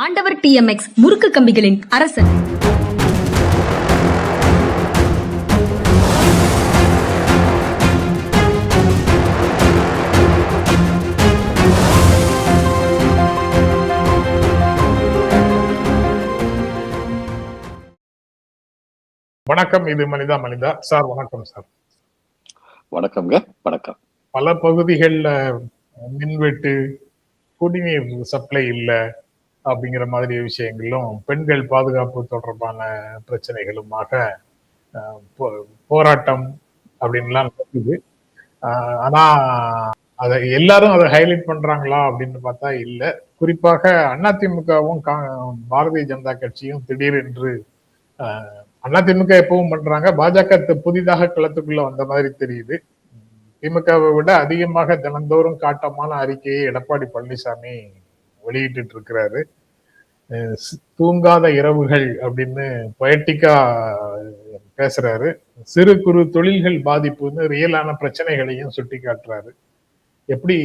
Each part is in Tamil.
ஆண்டவர் TMX முறுக்கு கம்பிகளின் அரசன். வணக்கம். இது மனிதா மனிதா சார். வணக்கம் சார். வணக்கம்ங்க. வணக்கம். பல பகுதிகள்ல மின்வெட்டு, குடிநீர் சப்ளை இல்லை அப்படிங்கிற மாதிரி விஷயங்களும், பெண்கள் பாதுகாப்பு தொடர்பான பிரச்சனைகளுமாக போராட்டம் அப்படின்லாம் நடக்குது. ஆனா அதை எல்லாரும் அதை ஹைலைட் பண்றாங்களா அப்படின்னு பார்த்தா இல்லை. குறிப்பாக அதிமுகவும் பாரதிய ஜனதா கட்சியும் திடீரென்று அதிமுக எப்பவும் பண்றாங்க, பாஜக புதிதாக களத்துக்குள்ள வந்த மாதிரி தெரியுது. திமுகவை விட அதிகமாக தினந்தோறும் காட்டமான அறிக்கையை எடப்பாடி பழனிசாமி வெளியிட்டு இருக்கிறாரு. தூங்காத இரவுகள் அப்படின்னு பொயட்டிக்கா பேசுறாரு. சிறு குறு தொழில்கள் பாதிப்புன்னு ரியலான பிரச்சனைகளையும் சுட்டி காட்டுறாரு. எப்படி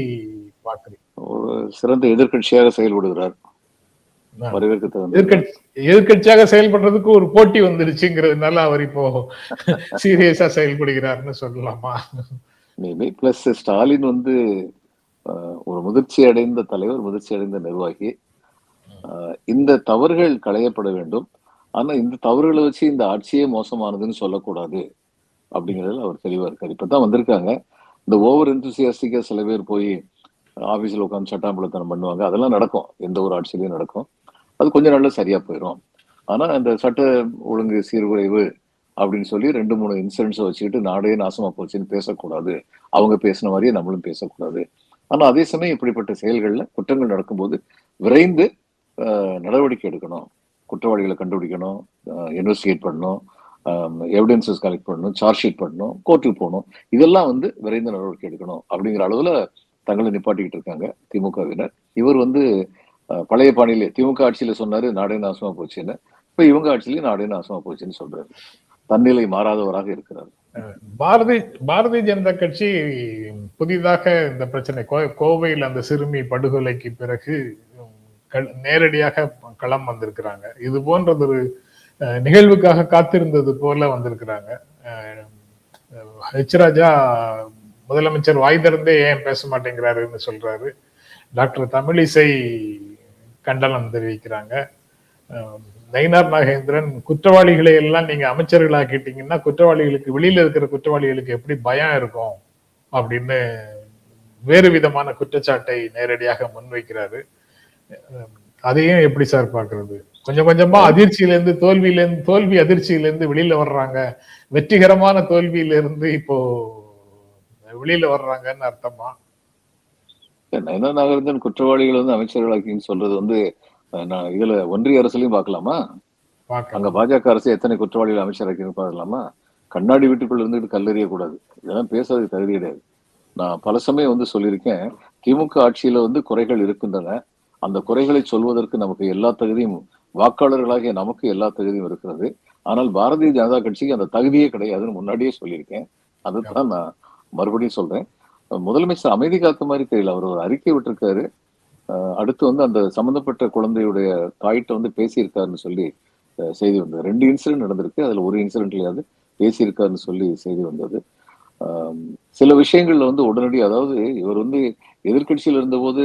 பாக்குறீங்க? ஒரு சிறந்த எதிர்கட்சியாக செயல்படுகிறார். எதிர்கட்சியாக செயல்படுறதுக்கு ஒரு போட்டி வந்துருச்சுங்கிறதுனால அவர் இப்போ சீரியஸா செயல்படுகிறார்னு சொல்லலாமா? மேபி. பிளஸ் ஸ்டாலின் வந்து ஒரு முதிர்ச்சி அடைந்த தலைவர், முதிர்ச்சி அடைந்த நிர்வாகி. இந்த தவறுகள் களையப்பட வேண்டும். ஆனா இந்த தவறுகளை வச்சு இந்த ஆட்சியே மோசமானதுன்னு சொல்லக்கூடாது அப்படிங்கிறதுல அவர் தெளிவா இருக்காரு. இப்பதான் வந்திருக்காங்க. இந்த ஓவர் எந்தூசியாஸ்டிக்கா சில பேர் போய் ஆபீஸ்ல உட்காந்து சட்டாம்பளத்தனம் பண்ணுவாங்க. அதெல்லாம் நடக்கும், எந்த ஒரு ஆட்சியிலையும் நடக்கும். அது கொஞ்ச நாள்ல சரியா போயிடும். ஆனா அந்த சட்ட ஒழுங்கு சீர்குலைவு அப்படின்னு சொல்லி 2-3 இன்சிடென்ட்ஸை வச்சுக்கிட்டு நாடே நாசமா போச்சுன்னு பேசக்கூடாது. அவங்க பேசின மாதிரியே நம்மளும் பேசக்கூடாது. ஆனா அதே சமயம் இப்படிப்பட்ட செயல்கள்ல குற்றங்கள் நடக்கும்போது விரைந்து நடவடிக்கை எடுக்கணும். குற்றவாளிகளை கண்டுபிடிக்கணும், இன்வெஸ்டிகேட் பண்ணணும், எவிடன்சஸ் கலெக்ட் பண்ணணும், சார்ஜ் ஷீட் பண்ணணும், கோர்ட்டுக்கு போகணும். இதெல்லாம் வந்து விரைந்து நடவடிக்கை எடுக்கணும் அப்படிங்கிற அளவுல தங்களை நிப்பாட்டிக்கிட்டு இருக்காங்க திமுகவினர். இவர் வந்து பழைய பாணியிலே திமுக ஆட்சியில சொன்னாரு நாடே நாசமா போச்சுன்னு. இப்ப இவங்க ஆட்சியிலேயே நாடே நாசமா போச்சுன்னு சொல்றாரு. தன்னிலை மாறாதவராக இருக்கிறார். பாரதிய ஜனதா கட்சி புதிதாக இந்த பிரச்சனை கோவையில் அந்த சிறுமி படுகொலைக்கு பிறகு நேரடியாக களம் வந்திருக்கிறாங்க. இது போன்றது ஒரு நிகழ்வுக்காக காத்திருந்தது போல வந்திருக்கிறாங்க. ஹெச் ராஜா முதலமைச்சர் வாய் திறந்தே ஏன் பேச மாட்டேங்கிறாருன்னு சொல்றாரு. டாக்டர் தமிழிசை கண்டனம் தெரிவிக்கிறாங்க. நயினார் நாகேந்திரன் குற்றவாளிகளை எல்லாம் நீங்க அமைச்சர்களாக்கிட்டீங்கன்னா குற்றவாளிகளுக்கு, வெளியில இருக்கிற குற்றவாளிகளுக்கு எப்படி பயம் இருக்கும் அப்படின்னு வேறு விதமான குற்றச்சாட்டை நேரடியாக முன்வைக்கிறாரு. அதையும் எப்படி சார் பாக்குறது? கொஞ்சம் கொஞ்சமா அதிர்ச்சியிலிருந்து தோல்வி அதிர்ச்சியிலிருந்து வெளியில வர்றாங்க, வெற்றிகரமான தோல்வியிலிருந்து இப்போ வெளியில வர்றாங்கன்னு அர்த்தமா? நயினார் நாகேந்திரன் குற்றவாளிகள் வந்து அமைச்சர்களாக்கின்னு சொல்றது வந்து இதுல ஒன்றிய அரசுலயும் பார்க்கலாமா? அங்க பாஜக அரசு எத்தனை குற்றவாளிகள் அமைச்சராக்கின்னு பார்க்கலாமா? கண்ணாடி வீட்டுக்குள்ள இருந்துட்டு கல்லெறிய கூடாது. இதெல்லாம் பேசுறதுக்கு தகுதி கிடையாது. நான் பல சமயம் வந்து சொல்லியிருக்கேன், திமுக ஆட்சியில வந்து குறைகள் இருக்கின்றன. அந்த குறைகளை சொல்வதற்கு நமக்கு எல்லா தகுதியும், வாக்காளர்களாகிய நமக்கு எல்லா தகுதியும் இருக்கிறது. ஆனால் பாரதிய ஜனதா கட்சிக்கு அந்த தகுதியே கிடையாதுன்னு முன்னாடியே சொல்லியிருக்கேன். அதுதான் நான் மறுபடியும் சொல்றேன். முதலமைச்சர் அமைதி காத்த மாதிரி தெரியல. அவர் ஒரு அறிக்கை விட்டுருக்காரு. அடுத்து வந்து அந்த சம்பந்தப்பட்ட குழந்தையுடைய தாயிட்ட வந்து பேசியிருக்காருன்னு சொல்லி செய்தி வந்தது. 2 இன்சிடென்ட் நடந்திருக்கு. அதுல ஒரு இன்சிடென்ட்லயாவது பேசியிருக்காருன்னு சொல்லி செய்தி வந்தது. சில விஷயங்கள்ல வந்து உடனடி, அதாவது இவர் வந்து எதிர்கட்சியில இருந்த போது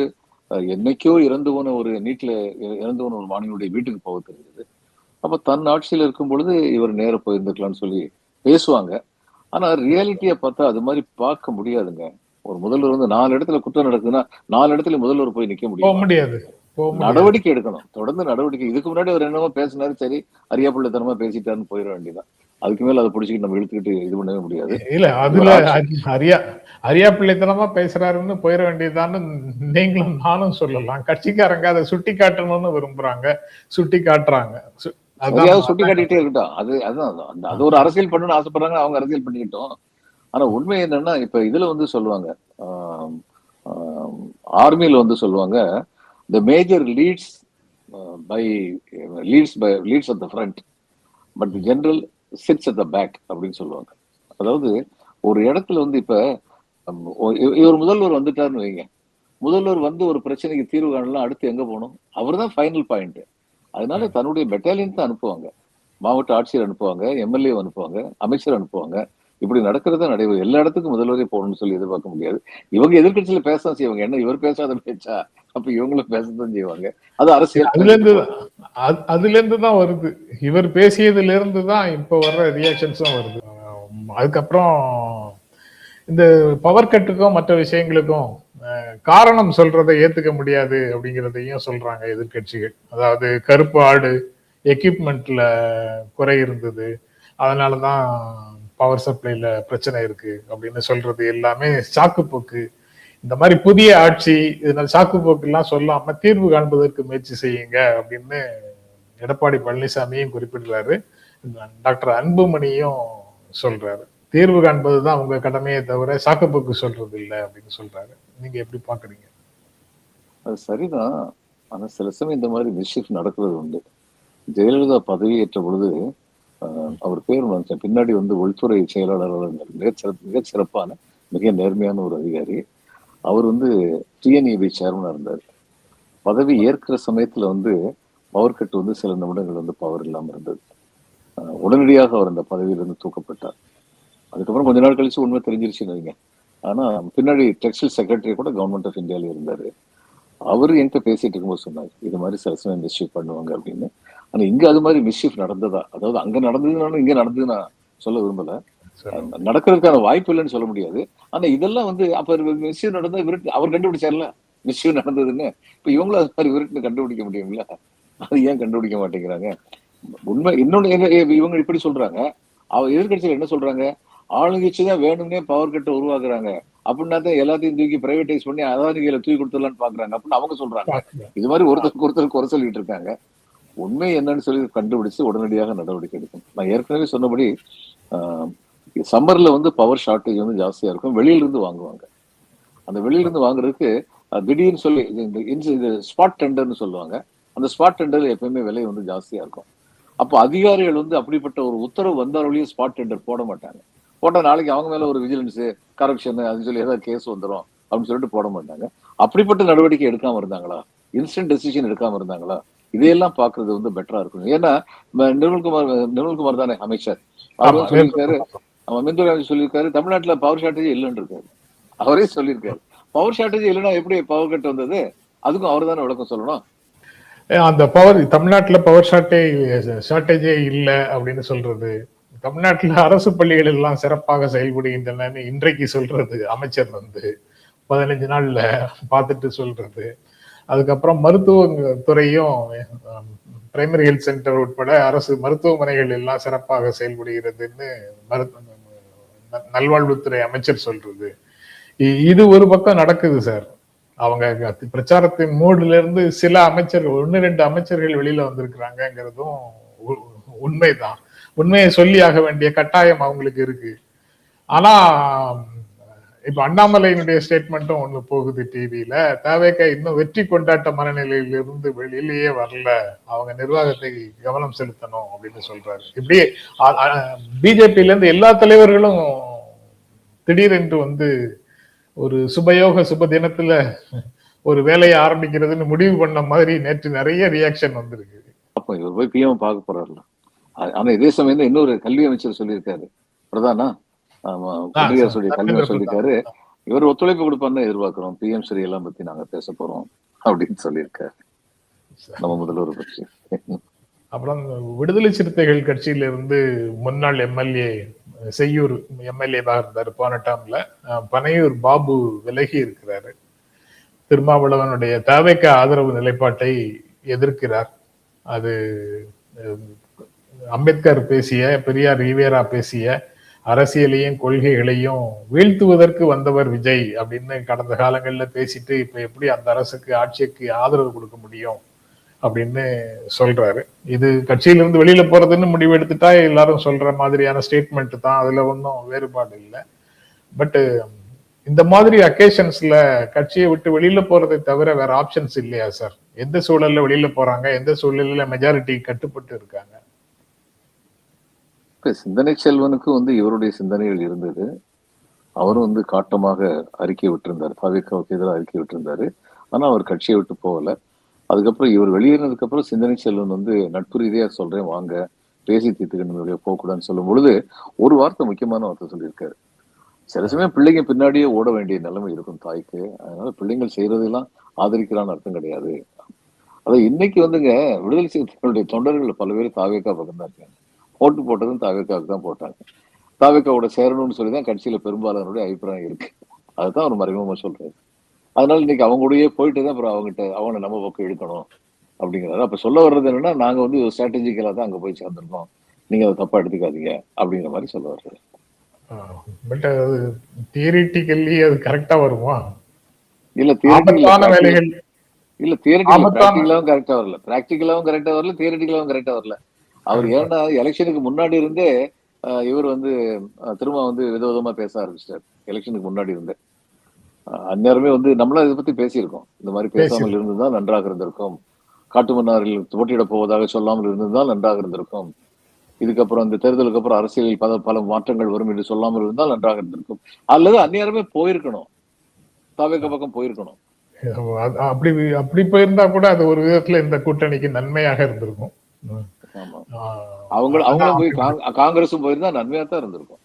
என்னைக்கோ இறந்து போன ஒரு ஒரு மாணவியுடைய வீட்டுக்கு போக தெரிஞ்சது. அப்ப தன் ஆட்சியில இருக்கும் பொழுது இவர் நேர போயிருந்துக்கலாம்னு சொல்லி பேசுவாங்க. ஆனா ரியாலிட்டியா பார்த்தா அது மாதிரி பார்க்க முடியாதுங்க. ஒரு முதல்வர் வந்து 4 இடத்துல குற்றம் நடக்குதுன்னா 4 இடத்துல முதல்வர் போய் நிக்க முடியாது. நடவடிக்கை எடுக்கணும், தொடர்ந்து நடவடிக்கை. இதுக்கு முன்னாடி அவர் என்னமோ பேசினாரு, சரி அறியாப்பிள்ளைத்தனமா பேசிட்டாருன்னு போயிட வேண்டியதான். அதுக்கு மேல அதை பிடிச்சிக்கிட்டு நம்ம இழுத்துக்கிட்டு இது பண்ணவே முடியாது. இல்ல, அதுல அறியாப்பிள்ளைத்தனமா பேசுறாருன்னு போயிட வேண்டியதான்னு நீங்களும் நானும் சொல்லலாம். கட்சிக்காரங்க அதை சுட்டி காட்டணும்னு விரும்புறாங்க, சுட்டி காட்டுறாங்க. சுட்டி காட்டிக்கிட்டே இருக்கட்டும். அதுதான் அது ஒரு அரசியல் பண்ணணும்னு ஆசைப்படுறாங்க, அவங்க அரசியல் பண்ணிக்கிட்டோம். ஆனா உண்மை என்னன்னா, இப்ப இதுல வந்து சொல்லுவாங்க, ஆர்மியில வந்து சொல்லுவாங்க, the major leads at the front, but the general sits at the back அப்படின்னு சொல்லுவாங்க. அதாவது ஒரு இடத்துல வந்து இப்ப இவர் முதல்வர் வந்துட்டாருன்னு வைங்க, முதல்வர் வந்து ஒரு பிரச்சனைக்கு தீர்வு காணலாம், அடுத்து எங்க போகணும்? அவர் தான் ஃபைனல் பாயிண்ட். அதனால தன்னுடைய பெட்டாலியன் தான் அனுப்புவாங்க, மாவட்ட ஆட்சியர் அனுப்புவாங்க, எம்எல்ஏ அனுப்புவாங்க, அமைச்சர் அனுப்புவாங்க. இப்படி நடைபெறும். எல்லா இடத்துக்கும் முதல்வரே போகணும்னு சொல்லி எதிர்பார்க்க முடியாது. இவங்க எதிர்கட்சியில பேசதான் செய்வாங்க. என்ன இவர் பேசாத பேச்சா? அப்ப இவங்களும் பேசத்தான் செய்வாங்க. அது அரசியல். அதுல இருந்து தான் வருது. இவர் பேசியதுல இருந்து தான் இப்ப வர்ற ரியாக்ஷன்ஸும் வருது. அதுக்கப்புறம் இந்த பவர் கட்டுக்கும் மற்ற விஷயங்களுக்கும் காரணம் சொல்றதை ஏத்துக்க முடியாது அப்படிங்கிறதையும் சொல்றாங்க எதிர்கட்சிகள். அதாவது கருப்பு ஆடு, எக்யூப்மெண்ட்ல குறை இருந்தது, அதனாலதான் பவர் சப்ளைல பிரச்சனை இருக்கு அப்படின்னு சொல்றது எல்லாமே சாக்கு போக்கு. இந்த மாதிரி புதிய ஆட்சி இதனால சாக்கு போக்கு எல்லாம் சொல்லாம தீர்வு காண்பதற்கு முயற்சி செய்யுங்க அப்படின்னு எடப்பாடி பழனிசாமியும் குறிப்பிடுறாரு, டாக்டர் அன்புமணியும் சொல்றாரு. தீர்வு காண்பதுதான் அவங்க கடமையை தவிர சாக்குப்போக்கு சொல்றது இல்லை அப்படின்னு சொல்றாரு. நீங்க எப்படி பாக்குறீங்க? அது சரிதான். ஆனா சில சமயம் இந்த மாதிரி மிஸ்ஷிப் நடக்கிறது உண்டு. ஜெயலலிதா பதவியேற்ற பொழுது அவர் பேர் பின்னாடி வந்து உள்துறை செயலாளர் மிகச்சிறப்பான மிக நேர்மையான ஒரு அதிகாரி. அவர் வந்து டிஎன்இபி சேர்மனா இருந்தார். பதவி ஏற்கிற சமயத்துல வந்து பவர் கட் வந்து சில நிமிடங்கள் வந்து பவர் இல்லாம இருந்தது. உடனடியாக அவர் அந்த பதவியிலிருந்து தூக்கப்பட்டார். அதுக்கப்புறம் கொஞ்ச நாள் கழிச்சு உண்மை தெரிஞ்சிருச்சுன்னு வைங்க. ஆனா பின்னாடி டெக்ஸ்டைல் செக்ரட்டரி கூட கவர்மெண்ட் ஆஃப் இந்தியால இருந்தாரு. அவரு என்கிட்ட பேசிட்டு இருக்கும்போது சொன்னார், இது மாதிரி சில சமயம் மிஸ்ஷிப் பண்ணுவாங்க அப்படின்னு. ஆனா இங்க அது மாதிரி மிஸ்ஷிப் நடந்ததா, அதாவது அங்க நடந்ததுனாலும் இங்க நடந்தது நான் சொல்ல விரும்பல. நடக்கிறதுக்கான வாய்ப்பு இல்லைன்னு சொல்ல முடியாது. ஆனா இதெல்லாம் வந்து அப்ப மிஸ்ஷிப் நடந்தா விருட்டு அவர் கண்டுபிடிச்சார்ல மிஸ்ஷிப் நடந்ததுன்னு. இப்ப இவங்களும் அது மாதிரி விருட்டுன்னு கண்டுபிடிக்க முடியும்ல, அது ஏன் கண்டுபிடிக்க மாட்டேங்கிறாங்க? உண்மை இன்னொன்னு இவங்க இப்படி சொல்றாங்க, எதிர்கட்சிகள் என்ன சொல்றாங்க, ஆளுங்கட்சி தான் வேணும்னே பவர் கட்டை உருவாக்குறாங்க அப்படின்னா தான் எல்லாத்தையும் தூக்கி பிரைவேடைஸ் பண்ணி அதானிகளை தூக்கி கொடுத்துடலான்னு பாக்குறாங்க அப்படின்னு அவங்க சொல்றாங்க. இது மாதிரி ஒருத்தருக்கு குறை சொல்லிட்டு இருக்காங்க. உண்மை என்னன்னு சொல்லி கண்டுபிடிச்சு உடனடியாக நடவடிக்கை எடுக்கும். நான் ஏற்கனவே சொன்னபடி சம்மர்ல வந்து பவர் ஷார்டேஜ் வந்து ஜாஸ்தியா இருக்கும், வெளியில இருந்து வாங்குவாங்க. அந்த வெளியில இருந்து வாங்குறதுக்கு திடீர்னு சொல்லி இந்த ஸ்பாட் டெண்டர்னு சொல்லுவாங்க. அந்த ஸ்பாட் டெண்டர்ல எப்பயுமே விலை வந்து ஜாஸ்தியா இருக்கும். அப்போ அதிகாரிகள் வந்து அப்படிப்பட்ட ஒரு உத்தரவு வந்தாலும் ஸ்பாட் டெண்டர் போட மாட்டாங்க. போட்டா நாளைக்கு அவங்க மேல ஒரு விஜிலன்ஸ் கரப்ஷன் அதுன்னு சொல்லி ஏதாவது கேஸ் வந்துடும் அப்படின்னு சொல்லிட்டு போட மாட்டாங்க. அப்படிப்பட்ட நடவடிக்கை எடுக்காம இருந்தாங்களா, இன்ஸ்டன்ட் டெசிஷன் எடுக்காம இருந்தாங்களா, இதையெல்லாம் பாக்குறது வந்து பெட்டரா இருக்கும். ஏன்னா நிர்மல்குமார் தானே அமைச்சர், அவர் சொல்லியிருக்காரு, மின்துறை அமைச்சர் சொல்லியிருக்காரு, தமிழ்நாட்டுல பவர் ஷார்டேஜ் இல்லைன்னு இருக்காரு. அவரே சொல்லியிருக்காரு. பவர் ஷார்டேஜ் இல்லைன்னா எப்படி பவர் கட் வந்தது, அதுக்கும் அவர் தானே விளக்கம் சொல்லணும். அந்த பவர் தமிழ்நாட்டுல பவர் ஷார்டேஜே இல்லை அப்படின்னு சொல்றது, தமிழ்நாட்டுல அரசு பள்ளிகள் எல்லாம் சிறப்பாக செயல்படுகின்றன இன்றைக்கு சொல்றது அமைச்சர் வந்து 15 நாள்ல பார்த்துட்டு சொல்றது. அதுக்கப்புறம் மருத்துவ துறையும் பிரைமரி ஹெல்த் சென்டர் உட்பட அரசு மருத்துவமனைகள் எல்லாம் சிறப்பாக செயல்படுகிறதுன்னு நல்வாழ்வுத்துறை அமைச்சர் சொல்றது. இது ஒரு பக்கம் நடக்குது சார். அவங்க பிரச்சாரத்தின் மூடுல இருந்து சில அமைச்சர்கள் 1-2 அமைச்சர்கள் வெளியில வந்திருக்கிறாங்கிறதும் உண்மைதான். உண்மையை சொல்லி ஆக வேண்டிய கட்டாயம் அவங்களுக்கு இருக்கு. ஆனா இப்ப அண்ணாமலையினுடைய ஸ்டேட்மெண்ட்டும் ஒண்ணு போகுது டிவியில, தேவைக்க இன்னும் வெற்றி கொண்டாட்ட மனநிலையிலிருந்து வெளியிலேயே வரல, அவங்க நிர்வாகத்தை கவனம் செலுத்தணும் அப்படின்னு சொல்றாரு. இப்படி பிஜேபியில இருந்து எல்லா தலைவர்களும் திடீரென்று வந்து ஒரு சுபயோக சுப தினத்துல ஒரு வேலையை ஆரம்பிக்கிறதுன்னு முடிவு பண்ண மாதிரி நேற்று நிறைய ரியாக்ஷன் வந்திருக்கு. அப்ப இவர் போய் பிஎம் பார்க்க போறாருல. ஆனா இதே சமயம் இன்னொரு கல்வி அமைச்சர் சொல்லியிருக்காரு, பிரதானா கல்வி அமைச்சர் சொல்லியிருக்காரு, இவர் ஒத்துழைப்பு கொடுப்பான்னு எதிர்பார்க்கிறோம், பிஎம் ஸ்ரீ எல்லாம் பத்தி நாங்க பேச போறோம் அப்படின்னு சொல்லியிருக்காரு நம்ம முதல்வர் பற்றி. அப்புறம் விடுதலை சிறுத்தைகள் கட்சியில இருந்து முன்னாள் எம்எல்ஏ செய்யூர் எம்எல்ஏவா இருந்தாரு போன டேர்ம்ல, பனையூர் பாபு விலகி இருக்கிறாரு. திருமாவளவனுடைய தேவைக்கு ஆதரவு நிலைப்பாட்டை எதிர்க்கிறார். அது அம்பேத்கர் பேசிய, பெரியார் ஈவேரா பேசிய அரசியலையும் கொள்கைகளையும் வீழ்த்துவதற்கு வந்தவர் விஜய் அப்படின்னு கடந்த காலங்கள்ல பேசிட்டு இப்ப எப்படி அந்த அரசுக்கு ஆட்சிக்கு ஆதரவு கொடுக்க முடியும் அப்படின்னு சொல்றாரு. இது கட்சியிலிருந்து வெளியில போறதுன்னு முடிவு எடுத்துட்டா எல்லாரும் சொல்ற மாதிரியான ஸ்டேட்மெண்ட் தான், அதுல ஒன்றும் வேறுபாடு இல்லை. பட் இந்த மாதிரி அக்கேஷன்ஸ்ல கட்சியை விட்டு வெளியில போறதை தவிர வேற ஆப்ஷன்ஸ் இல்லையா சார்? எந்த சூழல்ல வெளியில போறாங்க, எந்த சூழல்ல மெஜாரிட்டி கட்டுப்பட்டு இருக்காங்க? சிந்தனை செல்வனுக்கு வந்து இவருடைய சிந்தனைகள் இருந்தது. அவரும் வந்து காட்டமாக அறிக்கை விட்டிருந்தாரு, தாவேக்காவுக்கு எதிராக அறிக்கை விட்டிருந்தாரு. ஆனா அவர் கட்சியை விட்டு போகல. அதுக்கப்புறம் இவர் வெளியேறினதுக்கு அப்புறம் சிந்தனை செல்வன் வந்து நட்பு ரீதியா சொல்றேன் வாங்க பேசி தீர்த்துக்கணும் போகக்கூடாதுன்னு சொல்லும் பொழுது ஒரு வார்த்தை, முக்கியமான வார்த்தை சொல்லியிருக்காரு. சில சமயம் பிள்ளைங்க பின்னாடியே ஓட வேண்டிய நிலைமை இருக்கும் தாய்க்கு. அதனால பிள்ளைங்கள் செய்யறதெல்லாம் ஆதரிக்கிறான்னு அர்த்தம் கிடையாது. அதான் இன்னைக்கு வந்துங்க விடுதலை சிறுத்தைகளுடைய தொண்டர்கள் பல பேர் தாவேக்கா பக்கம் தான் இருக்காங்க. ஓட்டு போட்டதும் தாவேக்காவுக்கு தான் போட்டாங்க. தாவேக்காவோட சேரணும்னு சொல்லிதான் கட்சியில பெரும்பாலானுடைய அபிப்பிராயம் இருக்கு. அதுதான் அவர் மறைமுகமா சொல்றாரு. அதனால இன்னைக்கு அவங்க கூடயே போயிட்டு தான் அப்புறம் அவங்க நம்ம பக்கம் இழுக்கணும் அப்படிங்கிறாரு. அப்ப சொல்ல வர்றது என்னன்னா, நாங்க வந்து ஸ்ட்ராட்டஜிக்கலா தான் அங்க போய் சேர்ந்திருக்கோம், நீங்க அதை தப்பா எடுத்துக்காதீங்க அப்படிங்கிற மாதிரி சொல்ல வர்றாரு. பட் அது தியரிட்டிக்கல்லி அது கரெக்டா வருமா? இல்ல ஆபத்தான வேலைகள் இல்ல பிராக்டிகலாவும் கரெக்டா வரல, தியரிட்டிக்கலாவும் கரெக்டா வரல. அவர் ஏன்னா எலெக்ஷனுக்கு முன்னாடி இருந்தே இவர் வந்து திரும்ப வந்து விதவிதமா பேச ஆரம்பிச்சிட்டாரு. எலெக்ஷனுக்கு முன்னாடி இருந்தே அந்நேரமே வந்து நம்மள இதை பத்தி பேசியிருக்கோம். இந்த மாதிரி பேசாமல் இருந்துதான் நன்றாக இருந்திருக்கும், காட்டுமன்னாரில் போட்டியிட போவதாக சொல்லாமல் இருந்திருந்தால் நன்றாக இருந்திருக்கும், இதுக்கப்புறம் இந்த தேர்தலுக்கு அப்புறம் அரசியலில் பல மாற்றங்கள் வரும் என்று சொல்லாமல் இருந்தால் நன்றாக இருந்திருக்கும், அல்லது அந்நேரமே போயிருக்கணும், தாவேக்கா பக்கம் போயிருக்கணும். அப்படி போயிருந்தா கூட அது ஒரு விதத்துல இந்த கூட்டணிக்கு நன்மையாக இருந்திருக்கும். அவங்களும் போய் காங்கிரஸும் போயிருந்தா நன்மையாத்தான் இருந்திருக்கும்.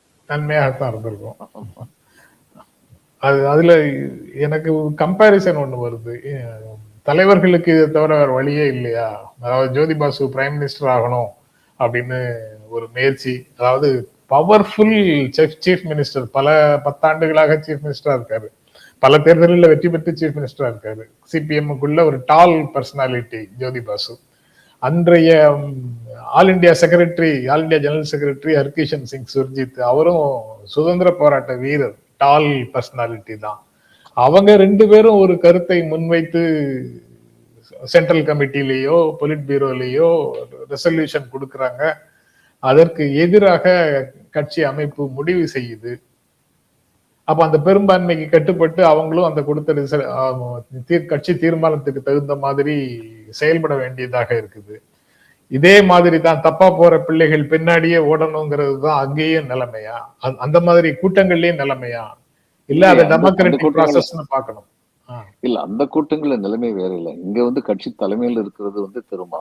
அதுல எனக்கு கம்பேரிசன் ஒண்ணு வருது. தலைவர்களுக்கு இதை தவிர வேற வழியே இல்லையா? அதாவது ஜோதி பாசு பிரைம் மினிஸ்டர் ஆகணும் அப்படின்னு ஒரு முயற்சி, அதாவது பவர்ஃபுல் சீஃப் மினிஸ்டர், பல 10 ஆண்டுகளாக சீஃப் மினிஸ்டரா இருக்காரு, பல தேர்தலில் வெற்றி பெற்று சீஃப் மினிஸ்டரா இருக்காரு. சிபிஎம்முக்குள்ள ஒரு டால் பர்சனாலிட்டி ஜோதி பாசு. அன்றைய all India general secretary Harkishan Singh Surjit, அவரும் சுதந்திர போராட்ட வீரர், டால் பர்சனாலிட்டி தான். அவங்க 2 பேரும் ஒரு கருத்தை முன்வைத்து சென்ட்ரல் கமிட்டிலேயோ பொலிட் பியூரோலேயோ ரெசல்யூஷன் கொடுக்கறாங்க. அதற்கு எதிராக கட்சி அமைப்பு முடிவு செய்யுது. அப்ப அந்த பெரும்பான்மைக்கு கட்டுப்பட்டு அவங்களும் அந்த கொடுத்த கட்சி தீர்மானத்துக்கு தகுந்த மாதிரி செயல்பட வேண்டியதாக இருக்குது. இதே மாதிரி தான் தப்பா போற பிள்ளைகள் பின்னாடியே ஓடணுங்கிறது தான் அங்கேயும் நிலைமையா? அந்த மாதிரி கூட்டங்கள்லயும் நிலைமையா? இல்ல அதை டெமோக்ராட்டிக் ப்ராசஸ்னு பார்க்கணும். இல்ல, அந்த கூட்டங்கள்ல நிலைமை வேற இல்ல. இங்க வந்து கட்சி தலைமையில இருக்கிறது வந்து திருமா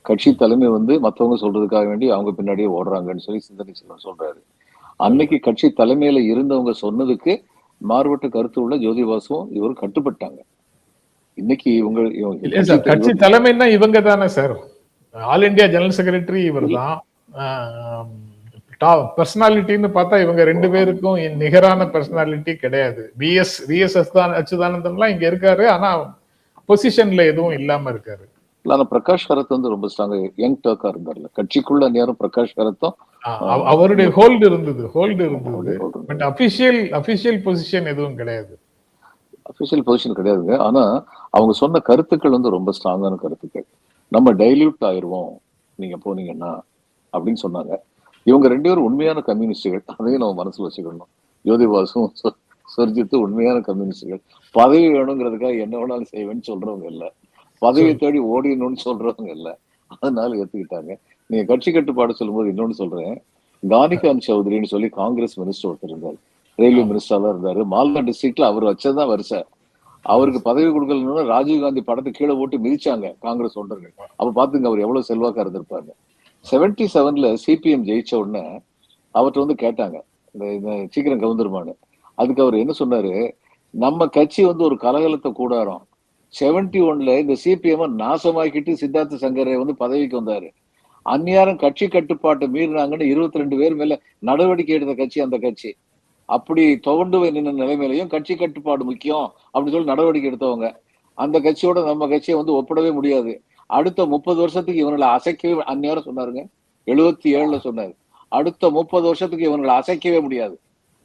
கட்சி தலைமை வந்து மத்தவங்க சொல்றதுக்காக வேண்டி அவங்க பின்னாடியே ஓடுறாங்கன்னு சொல்லி சிந்தனை செல்வன் சொல்றாரு. அன்னைக்கு கட்சி தலைமையில இருந்தவங்க சொன்னதுக்கு மாறுபட்ட கருத்து உள்ள ஜோதி பாசுவும் இவரும் கட்டுப்பட்டாங்க. இன்னைக்கு கட்சி தலைமைன்னா இவங்க தானே sir. All India general secretary இவர் தான். பர்சனாலிட்டின்னு பார்த்தா இவங்க 2 பேருக்கும் நிகரான பர்சனாலிட்டி கிடையாது. விஎஸ் அச்சுதானந்தன்லாம் இங்க இருக்காரு, ஆனா பொசிஷன்ல எதுவும் இல்லாம இருக்காரு. பிரகாஷ் கரத் வந்து ரொம்ப ஸ்ட்ராங்கா யங் டர்க்கா இருந்தார்ல கட்சிக்குள்ள. நேரம் பிரகாஷ் கரத்தும் அவருடைய ஹோல்டு இருந்தது. பட் அபிஷியல் பொசிஷன் எதுவும் கிடையாது. அபிஷியல் பொசிஷன் கிடையாதுங்க. ஆனா அவங்க சொன்ன கருத்துக்கள் வந்து ரொம்ப ஸ்ட்ராங்கான கருத்துக்கள். நம்ம டைல்யூட் ஆயிருவோம் நீங்க போனீங்கன்னா அப்படின்னு சொன்னாங்க. இவங்க 2 பேரும் உண்மையான கம்யூனிஸ்டுகள், அதையும் நம்ம மனசுல வச்சுக்கணும். ஜோதி பாசும் சுர்ஜித்து உண்மையான கம்யூனிஸ்டுகள். பதவி வேணுங்கிறதுக்காக என்ன வேணாலும் செய்வேன்னு சொல்றவங்க இல்ல, பதவியை தேடி ஓடிடணும்னு சொல்றவங்க இல்ல. அதனால ஏத்துக்கிட்டாங்க. நீங்க கட்சி கட்டுப்பாடு சொல்லும்போது இன்னொன்னு சொல்றேன். கானிகாந்த் சௌத்ரின்னு சொல்லி காங்கிரஸ் மினிஸ்டர் ஒருத்தர் இருந்தாரு, ரயில்வே மினிஸ்டரா தான் இருந்தாரு. மால்டா டிஸ்ட்ரிக்ட்ல அவர் வச்சதான் வருஷம். அவருக்கு பதவி கொடுக்கலன்னு ராஜீவ்காந்தி படத்தை கீழே போட்டு மிதிச்சாங்க காங்கிரஸ் தொண்டர்கள். அப்ப பாத்துங்க அவர் எவ்வளவு செல்வாக்கா இருந்திருப்பாங்க. 77ல சிபிஎம் ஜெயிச்ச உடனே அவர்கிட்ட வந்து கேட்டாங்க இந்த சீக்கிரம் கவுந்துருமான்னு. அதுக்கு அவர் என்ன சொன்னாரு, நம்ம கட்சி வந்து ஒரு கலகலத்தை கூடாரம். 71ல இந்த சிபிஎம் நாசமாக்கிட்டு சித்தார்த்த சங்கரை வந்து பதவிக்கு வந்தாரு. அந்நியாரம் கட்சி கட்டுப்பாட்டை மீறினாங்கன்னு 22 பேர் மேல நடவடிக்கை எடுத்த கட்சி அந்த கட்சி. அப்படி துவண்டு நின்ற நிலைமையிலையும் கட்சி கட்டுப்பாடு முக்கியம் அப்படின்னு சொல்லி நடவடிக்கை எடுத்தவங்க. அந்த கட்சியோட நம்ம கட்சியை வந்து ஒப்பிடவே முடியாது. அடுத்த 30 வருஷத்துக்கு இவங்களை அசைக்கவே, அந்நேரம் சொன்னாருங்க 77ல சொன்னாரு, அடுத்த 30 வருஷத்துக்கு இவங்களை அசைக்கவே முடியாது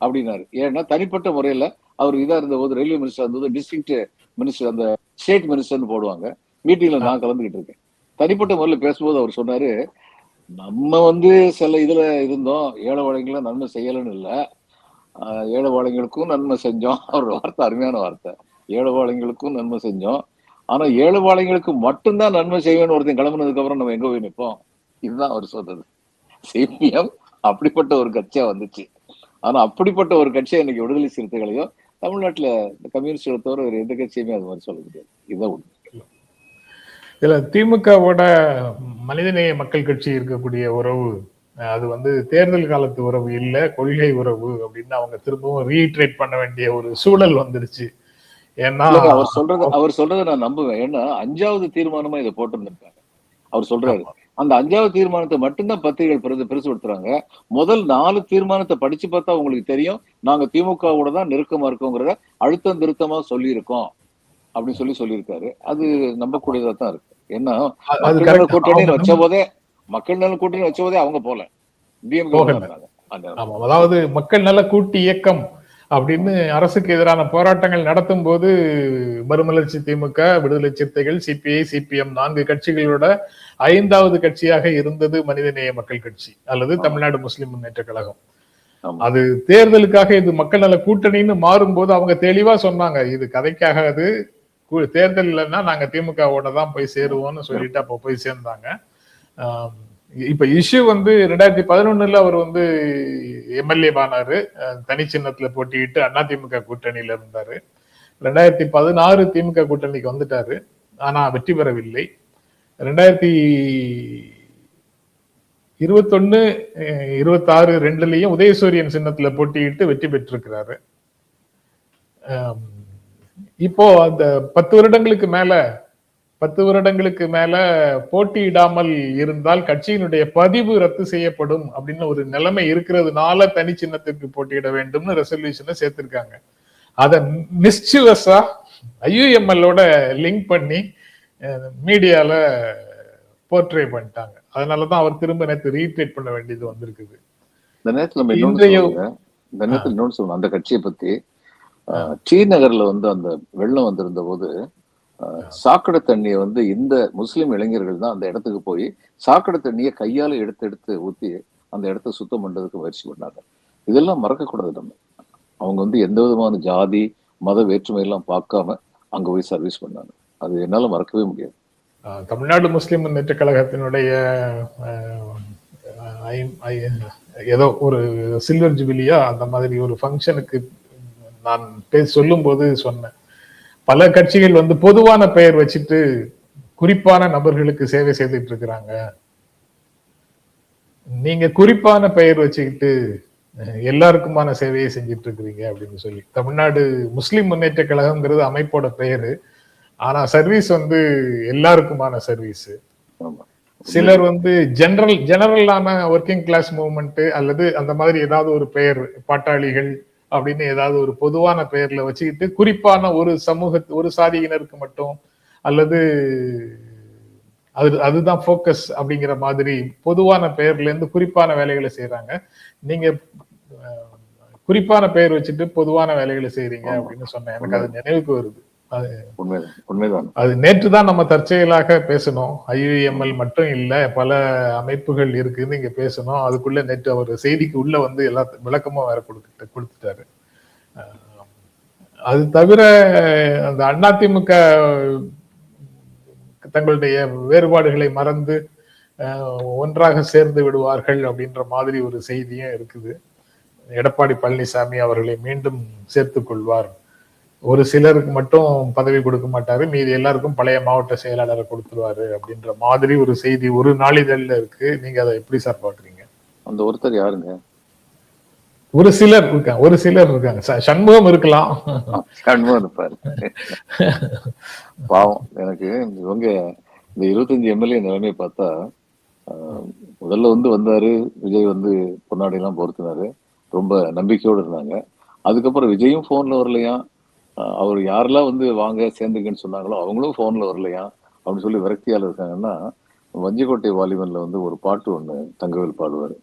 அப்படின்னாரு. ஏன்னா தனிப்பட்ட முறையில அவர் இதா இருந்த போது ரயில்வே மினிஸ்டர் இருந்தது, டிஸ்ட்ரிக்ட் மினிஸ்டர் அந்த ஸ்டேட் மினிஸ்டர்னு போடுவாங்க. மீட்டிங்ல நான் கலந்துகிட்டு இருக்கேன். தனிப்பட்ட முறையில பேசும்போது அவர் சொன்னாரு, நம்ம வந்து சில இதுல இருந்தோம், ஏழைவாழைகளை நன்மை செய்யலன்னு இல்ல, ஏழைவாழைகளுக்கும் நன்மை செஞ்சோம். அவர் வார்த்தை அருமையான வார்த்தை, ஏழைவாழைகளுக்கும் நன்மை செஞ்சோம். ஆனா ஏழைவாழைகளுக்கு மட்டும்தான் நன்மை செய்வேன்னு ஒருத்தன் கிளம்புனதுக்கு அப்புறம் நம்ம எங்க போய் நிற்போம்? இதுதான் அவர் சொன்னது. சிபிஎம் அப்படிப்பட்ட ஒரு கட்சியா வந்துச்சு. ஆனா அப்படிப்பட்ட ஒரு கட்சியை இன்னைக்கு விடுதலை சிறுத்தைகளையோ தமிழ்நாட்டுல இந்த கம்யூனிஸ்டுகளை தவிர வேறு எந்த கட்சியுமே அது மாதிரி சொல்ல முடியாது. இதுதான் உண்மை. இதுல திமுகவோட மனிதநேய மக்கள் கட்சி இருக்கக்கூடிய உறவு அது வந்து தேர்தல் காலத்து உறவு இல்ல, கொள்கை உறவு அப்படின்னு அவங்க திரும்பவும் ரீட்ரேட் பண்ண வேண்டிய ஒரு சூழல் வந்துருச்சு. ஏன்னா அவர் சொல்றதை நான் நம்புவேன். ஏன்னா 5வது தீர்மானமா இதை போட்டிருந்திருக்காங்க. அவர் சொல்றாரு அந்த 5வது தீர்மானத்தை மட்டும்தான் பத்திரிகைகள் பெருசுபடுத்துறாங்க. முதல் 4 தீர்மானத்தை படிச்சு பார்த்தா உங்களுக்கு தெரியும் நாங்க திமுகவோட தான் நெருக்கமா இருக்கோங்கிறத அழுத்தம் திருத்தமா சொல்லியிருக்கோம் அப்படின்னு சொல்லியிருக்காரு. அது நம்பக்கூடியதா தான் இருக்கு. ஏன்னா மக்கள் நல கூட்டணி வச்ச போதே அவங்க போல அதாவது மக்கள் நல கூட்டு இயக்கம் அப்படின்னு அரசுக்கு எதிரான போராட்டங்கள் நடத்தும் போது மறுமலர்ச்சி திமுக, விடுதலை சிறுத்தைகள், சிபிஐ, சிபிஎம் 4 கட்சிகளோட 5வது கட்சியாக இருந்தது மனிதநேய மக்கள் கட்சி அல்லது தமிழ்நாடு முஸ்லிம் முன்னேற்ற கழகம். அது தேர்தலுக்காக இது மக்கள் நல கூட்டணின்னு மாறும்போது அவங்க தெளிவா சொன்னாங்க, இது கதைக்காகாது, தேர்தல் இல்லைன்னா நாங்க திமுகவோட தான் போய் சேருவோம்னு சொல்லிட்டு அப்ப போய் சேர்ந்தாங்க. இப்ப இஷ்யூ வந்து 2011 அவர் வந்து எம்எல்ஏ ஆனாரு, தனி சின்னத்துல போட்டிட்டு அதிமுக கூட்டணியில இருந்தாரு. 2016 திமுக கூட்டணிக்கு வந்துட்டாரு, ஆனா வெற்றி பெறவில்லை. 2021, 26 2லயும் உதயசூரியன் சின்னத்துல போட்டியிட்டு வெற்றி பெற்றிருக்கிறாரு. இப்போ அந்த 10 வருடங்களுக்கு மேல போட்டியிடாமல் இருந்தால் கட்சியினுடைய பதிவு ரத்து செய்யப்படும் அப்படின்னு ஒரு நிலைமை இருக்கிறதுனால தனி சின்னத்திற்கு போட்டியிட ரெசல்யூஷனை சேர்த்திருக்காங்க. அத மிஸ்சிவஸா ஐயுஎம்எல்லோட லிங்க் பண்ணி மீடியால போர்ட்ரே பண்ணிட்டாங்க. அதனாலதான் அவர் திரும்ப நேற்று ரீட்ரீட் பண்ண வேண்டியது வந்திருக்குது. இந்த நேரத்துல இன்னொன்னு சொல்லணும் அந்த கட்சியை பத்தி. டி நகர்ல வந்து அந்த வெள்ளம் வந்திருந்த போது சாக்கடை தண்ணியை வந்து இந்த முஸ்லிம் இளைஞர்கள் தான் அந்த இடத்துக்கு போய் சாக்கடை தண்ணியை கையால எடுத்து ஊத்தி அந்த இடத்த சுத்தம் பண்றதுக்கு முயற்சி பண்ணாங்க. இதெல்லாம் மறக்கக்கூடாது. நம்ம அவங்க வந்து எந்த விதமான ஜாதி மத வேற்றுமை எல்லாம் பார்க்காம அங்க போய் சர்வீஸ் பண்ணாங்க. அது என்னால மறக்கவே முடியாது. தமிழ்நாடு முஸ்லிம் முன்னேற்ற கழகத்தினுடைய ஏதோ ஒரு சில்வர் ஜூபிலியா அந்த மாதிரி ஒரு ஃபங்க்ஷனுக்கு நான் சொல்லும் போது சொன்னேன், பல கட்சிகள் வந்து பொதுவான பெயர் வச்சுட்டு குறிப்பான நபர்களுக்கு சேவை செய்துட்டு இருக்கிறாங்க. நீங்க குறிப்பான பெயர் வச்சுக்கிட்டு எல்லாருக்குமான சேவையை செஞ்சிட்டு இருக்கிறீங்க அப்படின்னு சொல்லி. தமிழ்நாடு முஸ்லிம் முன்னேற்ற கழகம்ங்கிறது அமைப்போட பெயரு, ஆனா சர்வீஸ் வந்து எல்லாருக்குமான சர்வீஸ். சிலர் வந்து ஜெனரலான ஒர்க்கிங் கிளாஸ் மூவ்மெண்ட் அல்லது அந்த மாதிரி ஏதாவது ஒரு பெயர், பாட்டாளிகள் அப்படின்னு ஏதாவது ஒரு பொதுவான பெயர்ல வச்சுக்கிட்டு குறிப்பான ஒரு ஒரு சாதியினருக்கு மட்டும் அல்லது அதுதான் போக்கஸ் அப்படிங்கிற மாதிரி பொதுவான பெயர்ல இருந்து குறிப்பான வேலைகளை செய்யறாங்க. நீங்க குறிப்பான பெயர் வச்சுட்டு பொதுவான வேலைகளை செய்யறீங்க அப்படின்னு சொன்னேன். எனக்கு அது நினைவுக்கு வருது. அது நேற்றுதான் நம்ம தற்செயலாக பேசணும். ஐயுஎம்எல் மட்டும் இல்ல, பல அமைப்புகள் இருக்குன்னு இங்க பேசணும். அதுக்குள்ள நேற்று அவர் செய்திக்கு உள்ள வந்து எல்லா விளக்கமும் வேற கொடுத்துட்டாரு. அது தவிர அந்த அதிமுக தங்களுடைய வேறுபாடுகளை மறந்து ஒன்றாக சேர்ந்து விடுவார்கள் அப்படின்ற மாதிரி ஒரு செய்தியும் இருக்குது. எடப்பாடி பழனிசாமி அவர்களை மீண்டும் சேர்த்துக் கொள்வார், ஒரு சிலருக்கு மட்டும் பதவி கொடுக்க மாட்டாரு, மீதி எல்லாருக்கும் பழைய மாவட்ட செயலாளரை கொடுத்துருவாரு அப்படின்ற மாதிரி ஒரு செய்தி ஒரு நாளிதழ்ல இருக்கு. நீங்க அதை எப்படி சார் பாக்குறீங்க? அந்த ஒருத்தர் யாருங்க? ஒரு சிலர் இருக்காங்க. சண்முகம் இருக்கலாம், சண்முகம் இருப்பாரு. பாவம். எனக்கு இவங்க இந்த 25 எம்எல்ஏ நிலைமையை பார்த்தா, முதல்ல வந்து வந்தாரு விஜய், வந்து பொன்னாடி எல்லாம் பொறுத்தினாரு, ரொம்ப நம்பிக்கையோடு இருந்தாங்க. அதுக்கப்புறம் விஜயும் போன்ல வரலையா, அவர் யாரெல்லாம் வந்து வாங்க சேர்ந்துக்கன்னு சொன்னாங்களோ அவங்களும் போன்ல வரலையா அப்படின்னு சொல்லி விரக்தியால இருக்காங்கன்னா, வஞ்சிக்கோட்டை வாலிபன்ல வந்து ஒரு பாட்டு ஒண்ணு தங்கவேல் பாடுவாரு,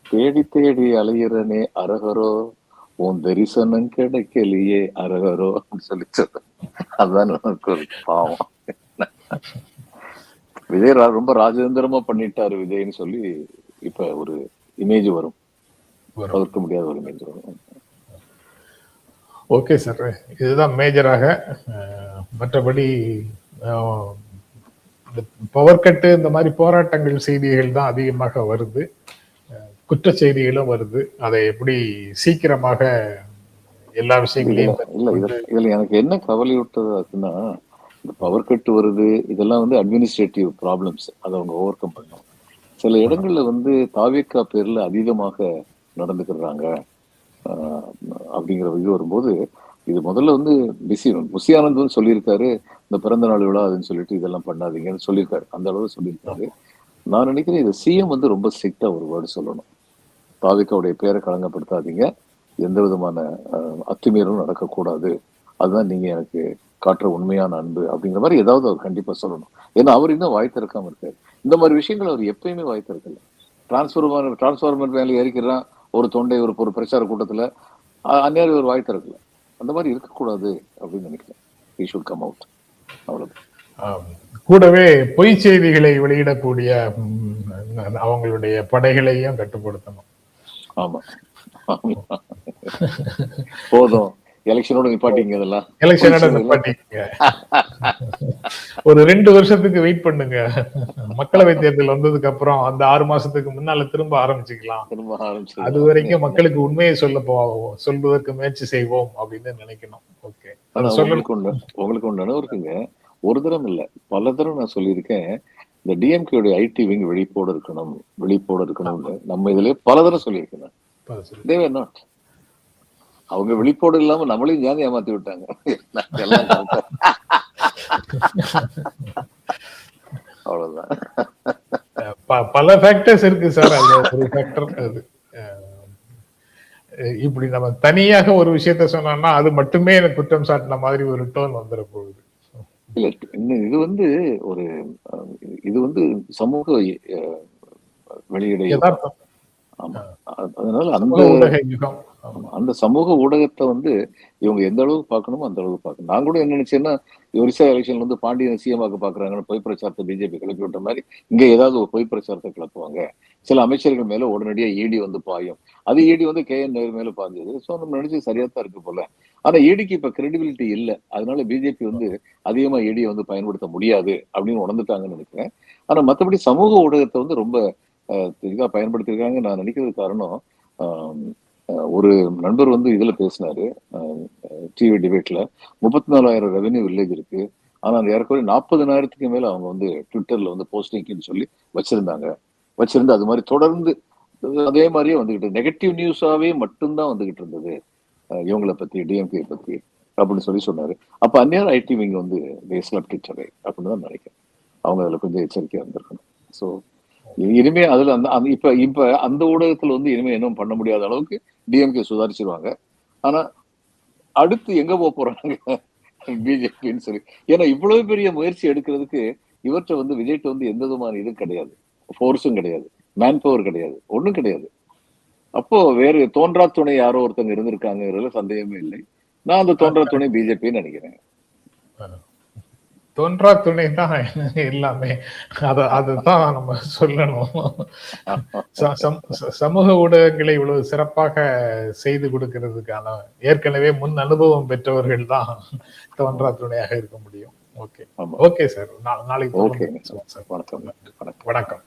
தேடி தேடி அலையிறனே அரகரோ உன் தரிசனம் கிடைக்கலையே அரகரோ அப்படின்னு சொல்லி சொல்ற. அதுதான் ஒரு பாவம். விஜய் ரொம்ப ராஜேந்திரமா பண்ணிட்டாரு விஜய்னு சொல்லி இப்ப ஒரு இமேஜ் வரும், தவிர்க்க முடியாத ஒரு இமேஜ் வரும். ஓகே சார், இதுதான் மேஜராக. மற்றபடி பவர் கட்டு இந்த மாதிரி போராட்டங்கள் செய்திகள் தான் அதிகமாக வருது. குற்ற செய்திகளும் வருது. அதை எப்படி சீக்கிரமாக எல்லா விஷயங்களையும் இதுல எனக்கு என்ன கவலை விட்டதுன்னா, இந்த பவர் கட் வருது, இதெல்லாம் வந்து அட்மினிஸ்ட்ரேட்டிவ் ப்ராப்ளம்ஸ், அதை அவங்க ஓவர் கம் பண்ணணும். சில இடங்கள்ல வந்து தாவேக்கா பேர்ல அதீதமாக நடந்துக்கிறாங்க அப்படிங்கிற இது வரும்போது, இது முதல்ல வந்து புசி ஆனந்த் வந்து சொல்லியிருக்காரு, இந்த பிறந்த நாள் விழா அதுன்னு சொல்லிட்டு இதெல்லாம் பண்ணாதீங்கன்னு சொல்லியிருக்காரு. அந்த அளவு சொல்லியிருக்காரு. நான் நினைக்கிறேன் இது சிஎம் வந்து ரொம்ப ஸ்ட்ரிக்டா ஒரு வேர்டு சொல்லணும். தாவேக்காவுடைய பேரை களங்கப்படுத்தாதீங்க, எந்த விதமான அத்துமீறலும் நடக்கக்கூடாது, அதுதான் நீங்க எனக்கு காட்டுற உண்மையான அன்பு அப்படிங்கிற மாதிரி ஏதாவது அவர் கண்டிப்பா சொல்லணும். ஏன்னா அவர் இன்னும் வாய் திறக்காம இருக்காரு. இந்த மாதிரி விஷயங்கள் அவர் எப்பயுமே வாய் திறக்கல. டிரான்ஸ்ஃபார்மர் மேல ஏறிக்கிறான் ஒரு தொண்டை ஒரு பிரச்சார கூட்டத்துல, அந்நேரம் ஒரு வாய் திறக்கல. அந்த மாதிரி இருக்கக்கூடாது அப்படின்னு நினைக்கிறேன். he should come out. அவ்வளவு. கூடவே பொய் செய்திகளை வெளியிடக்கூடிய அவங்களுடைய படைகளையும் கட்டுப்படுத்தணும். ஆமா, போதும், எலெக்ஷனோட நிப்பாட்டிங்க, இதெல்லாம் எலெக்ஷனோட நிப்பாட்டிங்க. ஒரு 2 வருஷத்துக்கு வெயிட் பண்ணுங்க. மக்களவை தேர்தல் வந்ததுக்கு அப்புறம் அந்த 6 மாசத்துக்கு முன்னால திரும்ப ஆரம்பிச்சுக்கலாம். அது வரைக்கும் மக்களுக்கு உண்மையை சொல்வதற்கு முயற்சி செய்வோம் அப்படின்னு நினைக்கணும். ஓகே, உங்களுக்கு ஒண்ணு நினைவு இருக்குங்க, ஒரு தரம் இல்ல பல தரம் நான் சொல்லியிருக்கேன், இந்த டிஎம்கேடைய ஐடி விங் வெளிப்போடு இருக்கணும்னு நம்ம இதுல பல தரம் சொல்லியிருக்கேன். they were not. அவங்க வெளிப்போடு இல்லாம நம்மளையும் ஜாதி ஏமாத்தி விட்டாங்க. அவ்வளவுதான். பல ஃபேக்டர்ஸ் இருக்கு சார். அது ஒரு ஃபேக்டர். அது இப்படி நம்ம தனியாக ஒரு விஷயத்த சொன்னோம்னா அது மட்டுமே எனக்கு குற்றம் சாட்டின மாதிரி ஒரு டோன் வந்துட போகுது. இல்ல, இது வந்து இது வந்து சமூக வெளியிட. ஆமா, அதனால அந்த சமூக ஊடகத்தை வந்து இவங்க எந்த அளவுக்கு பார்க்கணுமோ அந்த அளவுக்கு பார்க்கணும். நான் கூட என்ன நினைச்சேன்னா, ஒரிசா எலெக்ஷன்ல வந்து பாண்டியன் சிஎம்மாக பாக்குறாங்கன்னு பொய் பிரச்சாரத்தை பிஜேபி கிளப்பி விட்ட மாதிரி இங்க ஏதாவது ஒரு பொய் பிரச்சாரத்தை கிளப்புவாங்க. சில அமைச்சர்கள் மேல உடனடியா இடி வந்து பாயும். அது இடி வந்து KN நேரு மேல பாஞ்சது. ஸோ நம்ம நினைச்சு சரியாத்தான் இருக்கு போல. ஆனா இடிக்கு இப்ப கிரெடிபிலிட்டி இல்லை. அதனால பிஜேபி வந்து அதிகமா இடியை வந்து பயன்படுத்த முடியாது அப்படின்னு உணர்ந்துட்டாங்கன்னு நினைக்கிறேன். ஆனா மற்றபடி சமூக ஊடகத்தை வந்து ரொம்ப இதா பயன்படுத்திருக்காங்க. நான் நினைக்கிறது காரணம், ஒரு நண்பர் வந்து இதுல பேசினாரு, டிவி டிபேட்ல 34,000 ரெவென்யூ வில்லேஜ் இருக்கு, ஆனா ஏறக்குறைய 40,000க்கு மேல அவங்க வந்து ட்விட்டர்ல வந்து போஸ்டிங்னு சொல்லி வச்சிருந்து அது மாதிரி தொடர்ந்து அதே மாதிரியே வந்துகிட்டு நெகட்டிவ் நியூஸாவே மட்டும்தான் வந்துகிட்டு இருந்தது இவங்களை பத்தி, டிஎம்கே பத்தி அப்படின்னு சொன்னாரு. அப்ப அந்நேரம் ஐடி விங் வந்து அப்படின்னு தான் நினைக்கிறேன். அவங்க அதுல கொஞ்சம் எச்சரிக்கையா இருந்திருக்கணும். ஸோ இனிமே அதுல இப்ப அந்த ஊடகத்துல வந்து இனிமே என்ன பண்ண முடியாத அளவுக்கு டிஎம்கே சுதாரிச்சிருவாங்க. ஆனா அடுத்து எங்க போறாங்க பிஜேபின்னு சொல்லி, ஏன்னா இவ்வளவு பெரிய முயற்சி எடுக்கிறதுக்கு இவற்றை வந்து விஜய்ட்ட வந்து எந்த விதமான இதுவும் கிடையாது, ஃபோர்ஸும் கிடையாது, மேன் பவர் கிடையாது, ஒண்ணும் கிடையாது. அப்போ வேறு தோன்றா துணை யாரோ ஒருத்தங்க இருந்திருக்காங்கிறதுல சந்தேகமே இல்லை. நான் அந்த தோன்றா துணை பிஜேபின்னு நினைக்கிறேன். தோன்றா துணை தான் எல்லாமே. அதுதான் நம்ம சொல்லணும். சமூக ஊடகங்களை இவ்வளவு சிறப்பாக செய்து கொடுக்கிறதுக்கான ஏற்கனவே முன் அனுபவம் பெற்றவர்கள் தான் தோன்றா துணையாக இருக்க முடியும். Okay, okay sir. நாளைக்கு வணக்கம். வணக்கம்.